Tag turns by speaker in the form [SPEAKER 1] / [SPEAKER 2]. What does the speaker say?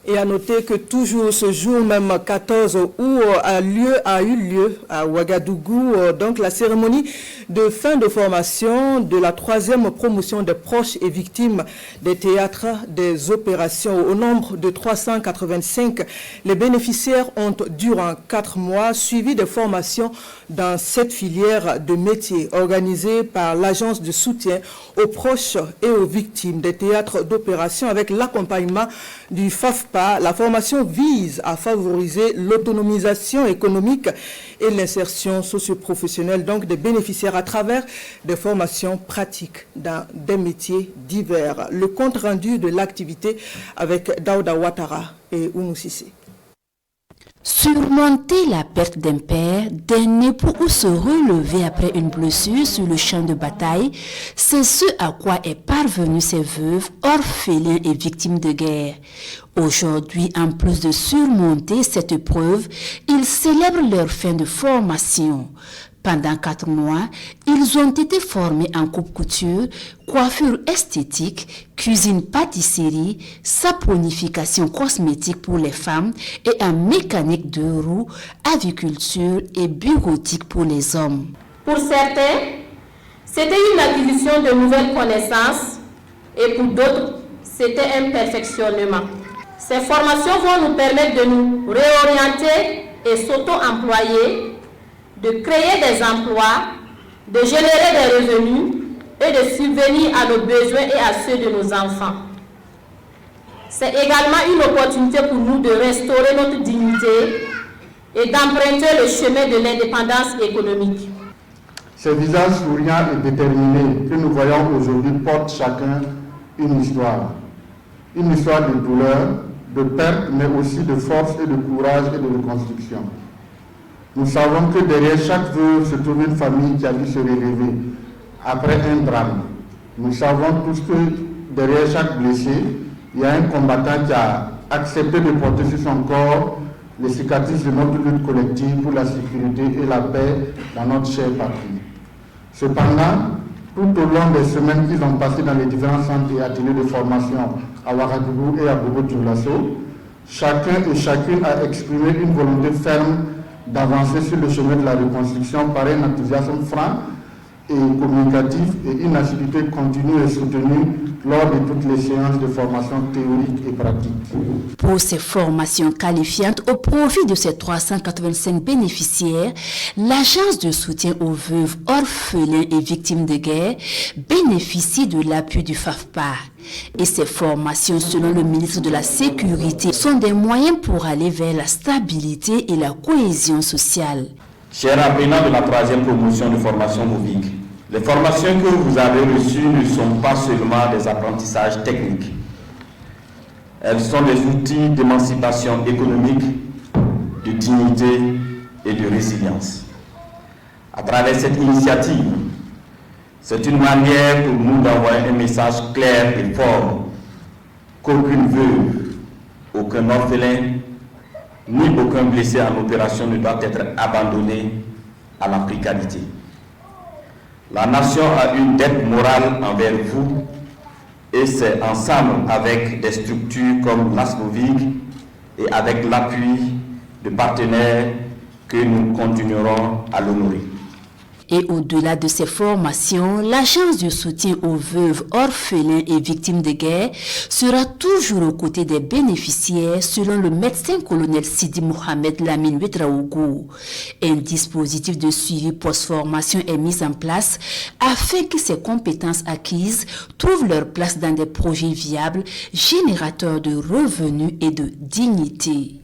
[SPEAKER 1] Et à noter que toujours ce jour, même 14 août, a eu lieu à Ouagadougou, donc la cérémonie de fin de formation de la 3e promotion des proches et victimes des théâtres des opérations. Au nombre de 385, les bénéficiaires ont, durant 4 mois, suivi des formations dans cette filière de métiers organisée par l'Agence de soutien aux proches et aux victimes des théâtres d'opération avec l'accompagnement du FAFPA. La formation vise à favoriser l'autonomisation économique et l'insertion socio-professionnelle donc des bénéficiaires à travers des formations pratiques dans des métiers divers. Le compte rendu de l'activité avec Daouda Ouattara et Oumou Sissé.
[SPEAKER 2] Surmonter la perte d'un père, d'un époux ou se relever après une blessure sur le champ de bataille, c'est ce à quoi est parvenu ces veuves, orphelins et victimes de guerre. Aujourd'hui, en plus de surmonter cette épreuve, ils célèbrent leur fin de formation. Pendant 4 mois, ils ont été formés en coupe-couture, coiffure esthétique, cuisine-pâtisserie, saponification cosmétique pour les femmes et en mécanique de roue, aviculture et bureautique pour les hommes.
[SPEAKER 3] Pour certains, c'était une acquisition de nouvelles connaissances et pour d'autres, c'était un perfectionnement. Ces formations vont nous permettre de nous réorienter et s'auto-employer, de créer des emplois, de générer des revenus et de subvenir à nos besoins et à ceux de nos enfants. C'est également une opportunité pour nous de restaurer notre dignité et d'emprunter le chemin de l'indépendance économique.
[SPEAKER 4] Ces visages souriants et déterminés que nous voyons aujourd'hui portent chacun une histoire. Une histoire de douleur, de perte, mais aussi de force et de courage et de reconstruction. Nous savons que derrière chaque veuve se trouve une famille qui a dû se relever après un drame. Nous savons tous que derrière chaque blessé, il y a un combattant qui a accepté de porter sur son corps les cicatrices de notre lutte collective pour la sécurité et la paix dans notre chère patrie. Cependant, tout au long des semaines qu'ils ont passées dans les différents centres et ateliers de formation à Ouagadougou et à Bobo-Dioulasso, chacun et chacune a exprimé une volonté ferme d'avancer sur le chemin de la reconstruction par un enthousiasme franc et communicatif et une assiduité continue et soutenue lors de toutes les séances de formation théorique et pratique.
[SPEAKER 2] Pour ces formations qualifiantes au profit de ces 385 bénéficiaires, l'Agence de soutien aux veuves, orphelins et victimes de guerre bénéficie de l'appui du FAFPA. Et ces formations, selon le ministre de la Sécurité, sont des moyens pour aller vers la stabilité et la cohésion sociale.
[SPEAKER 5] Chers apprenants de la 3e promotion de formation MOVIC, les formations que vous avez reçues ne sont pas seulement des apprentissages techniques. Elles sont des outils d'émancipation économique, de dignité et de résilience. À travers cette initiative, c'est une manière pour nous d'envoyer un message clair et fort qu'aucune veuve, aucun orphelin, ni aucun blessé en opération ne doit être abandonné à la précarité. La nation a une dette morale envers vous et c'est ensemble avec des structures comme l'ASMOVIC et avec l'appui de partenaires que nous continuerons à l'honorer.
[SPEAKER 2] Et au-delà de ces formations, l'Agence de soutien aux veuves, orphelins et victimes de guerre sera toujours aux côtés des bénéficiaires, selon le médecin-colonel Sidi Mohamed Lamine Ouedraogo. Un dispositif de suivi post-formation est mis en place afin que ces compétences acquises trouvent leur place dans des projets viables, générateurs de revenus et de dignité.